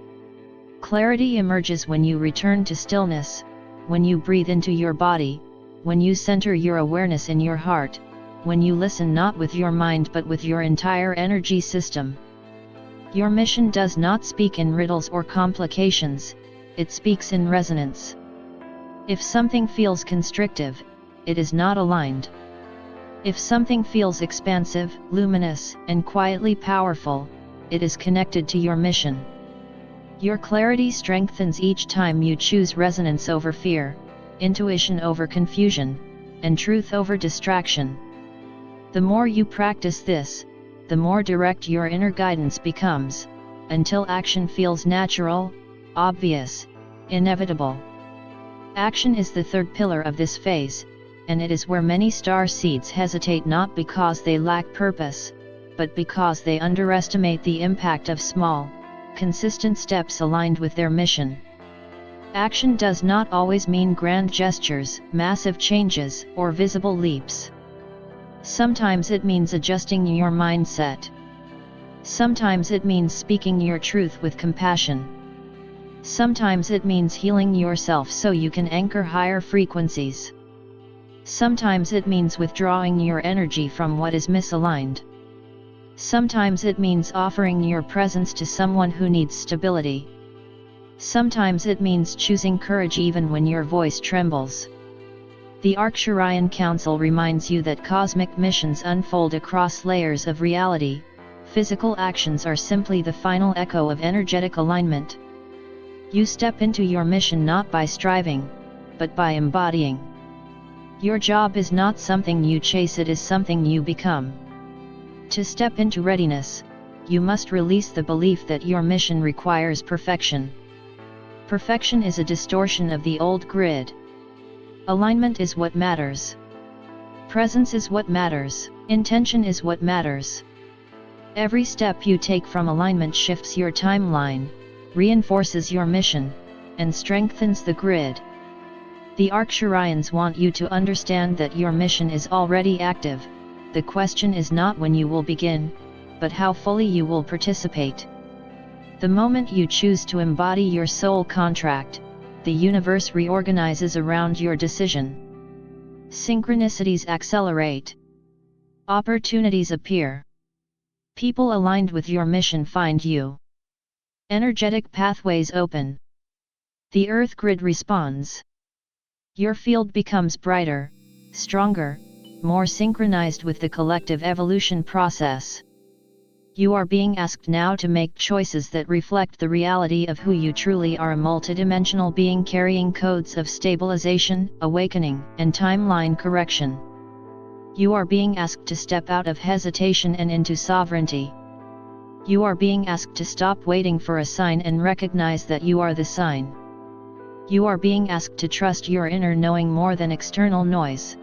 Clarity emerges when you return to stillness, when you breathe into your body, when you center your awareness in your heart, when you listen not with your mind but with your entire energy system. Your mission does not speak in riddles or complications, it speaks in resonance. If something feels constrictive, it is not aligned. If something feels expansive, luminous, and quietly powerful, it is connected to your mission. Your clarity strengthens each time you choose resonance over fear, intuition over confusion, and truth over distraction. The more you practice this, the more direct your inner guidance becomes, until action feels natural, obvious, inevitable. Action is the third pillar of this phase, and it is where many star seeds hesitate, not because they lack purpose, but because they underestimate the impact of small, consistent steps aligned with their mission. Action does not always mean grand gestures, massive changes, or visible leaps. Sometimes it means adjusting your mindset. Sometimes it means speaking your truth with compassion. Sometimes it means healing yourself so you can anchor higher frequencies. Sometimes it means withdrawing your energy from what is misaligned. Sometimes it means offering your presence to someone who needs stability. Sometimes it means choosing courage even when your voice trembles. The Arcturian Council reminds you that cosmic missions unfold across layers of reality. Physical actions are simply the final echo of energetic alignment. You step into your mission not by striving, but by embodying. Your job is not something you chase, it is something you become. To step into readiness, you must release the belief that your mission requires perfection. Perfection is a distortion of the old grid. Alignment is what matters. Presence is what matters. Intention is what matters. Every step you take from alignment shifts your timeline, reinforces your mission, and strengthens the grid. The Arcturians want you to understand that your mission is already active. The question is not when you will begin, but how fully you will participate. The moment you choose to embody your soul contract, the universe reorganizes around your decision. Synchronicities accelerate. Opportunities appear. People aligned with your mission find you. Energetic pathways open. The Earth grid responds. Your field becomes brighter, stronger, more synchronized with the collective evolution process. You are being asked now to make choices that reflect the reality of who you truly are, a multidimensional being carrying codes of stabilization, awakening, and timeline correction. You are being asked to step out of hesitation and into sovereignty. You are being asked to stop waiting for a sign and recognize that you are the sign. You are being asked to trust your inner knowing more than external noise.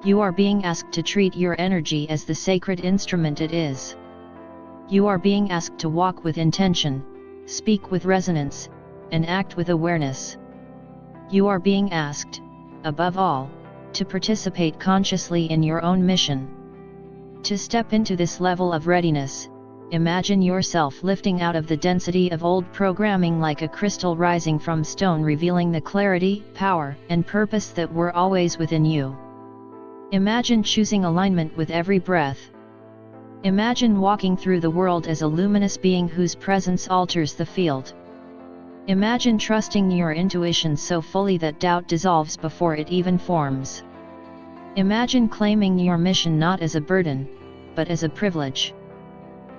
You are being asked to treat your energy as the sacred instrument it is. You are being asked to walk with intention, speak with resonance, and act with awareness. You are being asked, above all, to participate consciously in your own mission. To step into this level of readiness, imagine yourself lifting out of the density of old programming like a crystal rising from stone, revealing the clarity, power, and purpose that were always within you. Imagine choosing alignment with every breath. Imagine walking through the world as a luminous being whose presence alters the field. Imagine trusting your intuition so fully that doubt dissolves before it even forms. Imagine claiming your mission not as a burden, but as a privilege.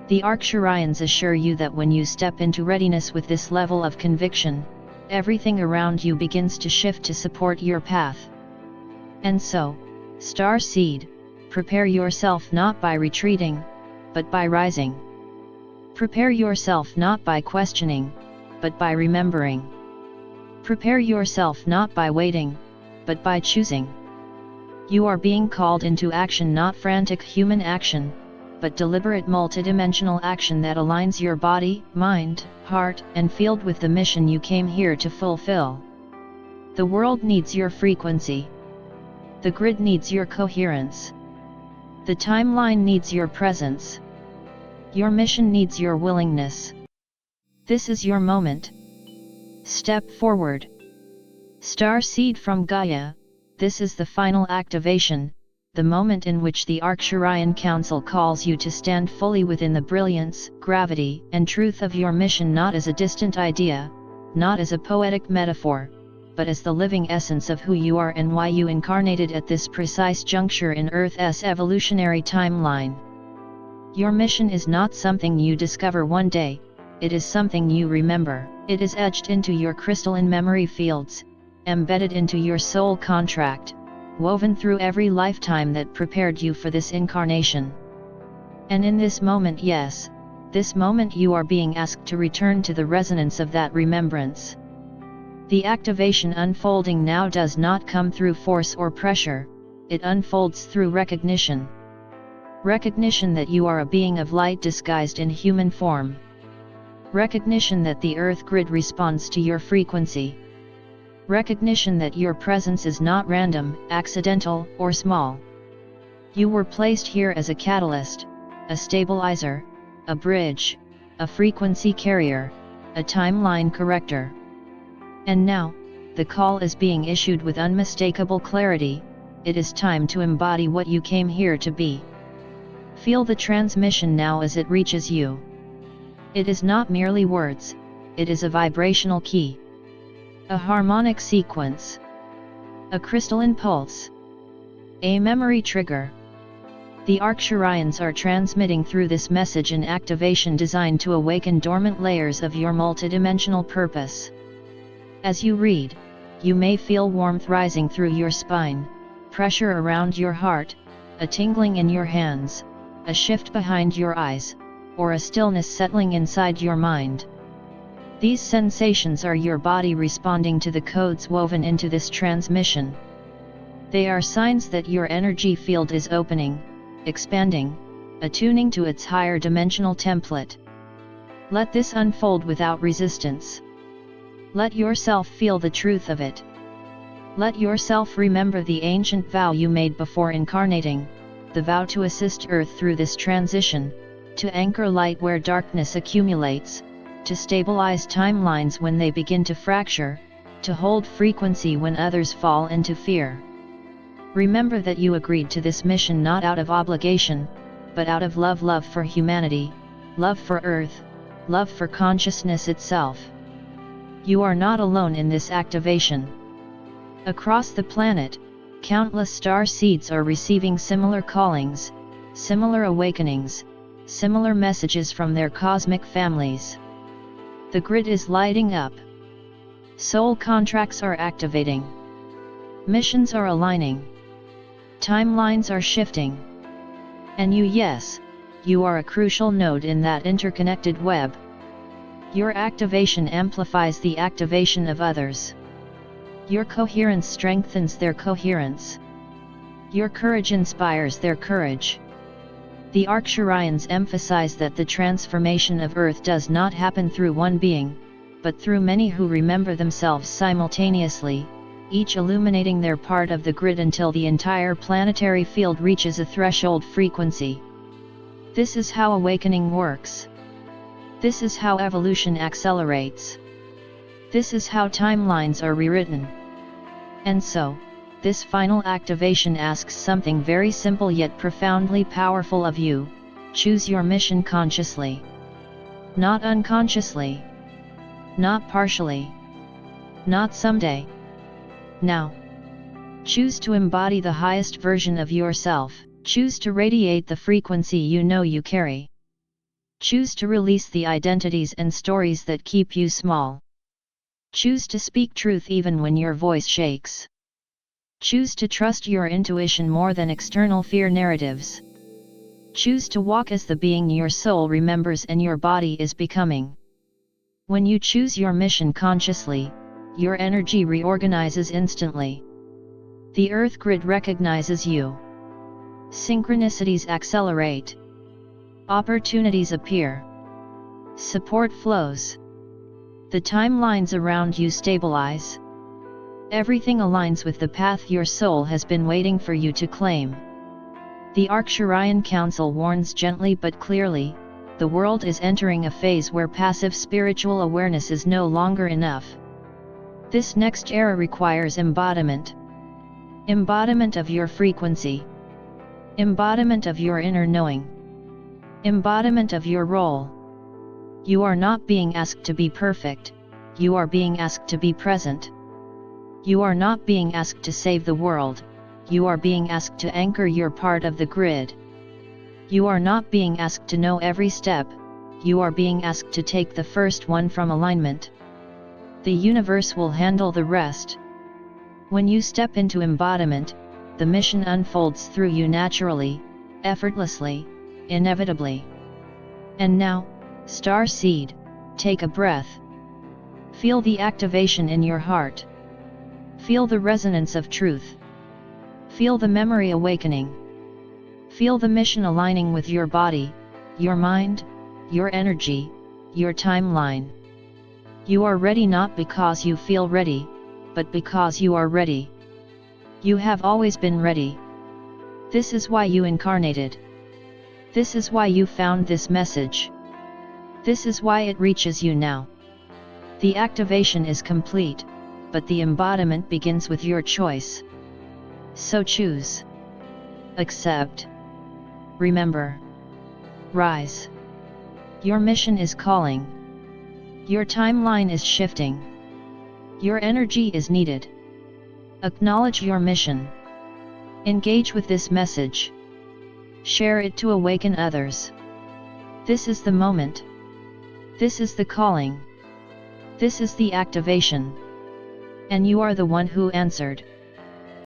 The Arcturians assure you that when you step into readiness with this level of conviction, everything around you begins to shift to support your path. And so, Star Seed, prepare yourself not by retreating, but by rising. Prepare yourself not by questioning, but by remembering. Prepare yourself not by waiting, but by choosing. You are being called into action, not frantic human action, but deliberate multidimensional action that aligns your body, mind, heart, and field with the mission you came here to fulfill. The world needs your frequency. The grid needs your coherence. The timeline needs your presence. Your mission needs your willingness. This is your moment. Step forward. Star Seed from Gaia, this is the final activation, the moment in which the Arcturian Council calls you to stand fully within the brilliance, gravity, and truth of your mission, not as a distant idea, not as a poetic metaphor, but as the living essence of who you are and why you incarnated at this precise juncture in Earth's evolutionary timeline. Your mission is not something you discover one day, it is something you remember. It is etched into your crystalline memory fields, embedded into your soul contract, woven through every lifetime that prepared you for this incarnation. And in this moment, yes, this moment, you are being asked to return to the resonance of that remembrance. The activation unfolding now does not come through force or pressure, it unfolds through recognition. Recognition that you are a being of light disguised in human form. Recognition that the Earth grid responds to your frequency. Recognition that your presence is not random, accidental, or small. You were placed here as a catalyst, a stabilizer, a bridge, a frequency carrier, a timeline corrector. And now, the call is being issued with unmistakable clarity. It is time to embody what you came here to be. Feel the transmission now as it reaches you. It is not merely words, it is a vibrational key. A harmonic sequence. A crystalline pulse. A memory trigger. The Arcturians are transmitting through this message an activation designed to awaken dormant layers of your multidimensional purpose. As you read, you may feel warmth rising through your spine, pressure around your heart, a tingling in your hands, a shift behind your eyes, or a stillness settling inside your mind. These sensations are your body responding to the codes woven into this transmission. They are signs that your energy field is opening, expanding, attuning to its higher dimensional template. Let this unfold without resistance. Let yourself feel the truth of it. Let yourself remember the ancient vow you made before incarnating, the vow to assist Earth through this transition, to anchor light where darkness accumulates, to stabilize timelines when they begin to fracture, to hold frequency when others fall into fear. Remember that you agreed to this mission not out of obligation, but out of love, love for humanity, love for Earth, love for consciousness itself. You are not alone in this activation. Across the planet, countless star seeds are receiving similar callings, similar awakenings, similar messages from their cosmic families. The grid is lighting up. Soul contracts are activating. Missions are aligning. Timelines are shifting. And you, yes, you are a crucial node in that interconnected web. Your activation amplifies the activation of others. Your coherence strengthens their coherence. Your courage inspires their courage. The Arcturians emphasize that the transformation of Earth does not happen through one being, but through many who remember themselves simultaneously, each illuminating their part of the grid until the entire planetary field reaches a threshold frequency. This is how awakening works. This is how evolution accelerates. This is how timelines are rewritten. And so, this final activation asks something very simple yet profoundly powerful of you: choose your mission consciously. Not unconsciously. Not partially. Not someday. Now. Choose to embody the highest version of yourself. Choose to radiate the frequency you know you carry. Choose to release the identities and stories that keep you small. Choose to speak truth even when your voice shakes. Choose to trust your intuition more than external fear narratives. Choose to walk as the being your soul remembers and your body is becoming. When you choose your mission consciously, your energy reorganizes instantly. The Earth grid recognizes you. Synchronicities accelerate. Opportunities appear. Support flows. The timelines around you stabilize. Everything aligns with the path your soul has been waiting for you to claim. The Arcturian Council warns gently but clearly: the world is entering a phase where passive spiritual awareness is no longer enough. This next era requires embodiment. Embodiment of your frequency. Embodiment of your inner knowing. Embodiment of your role. You are not being asked to be perfect, you are being asked to be present. You are not being asked to save the world, you are being asked to anchor your part of the grid. You are not being asked to know every step, you are being asked to take the first one from alignment. The universe will handle the rest. When you step into embodiment, the mission unfolds through you naturally, effortlessly, inevitably. And now, Star Seed, take a breath. Feel the activation in your heart. Feel the resonance of truth. Feel the memory awakening. Feel the mission aligning with your body, your mind, your energy, your timeline. You are ready not because you feel ready, but because you are ready. You have always been ready. This is why you incarnated. This is why you found this message. This is why it reaches you now. The activation is complete, but the embodiment begins with your choice. So choose. Accept. Remember. Rise. Your mission is calling. Your timeline is shifting. Your energy is needed. Acknowledge your mission. Engage with this message. Share it to awaken others. This is the moment. This is the calling. This is the activation. And you are the one who answered.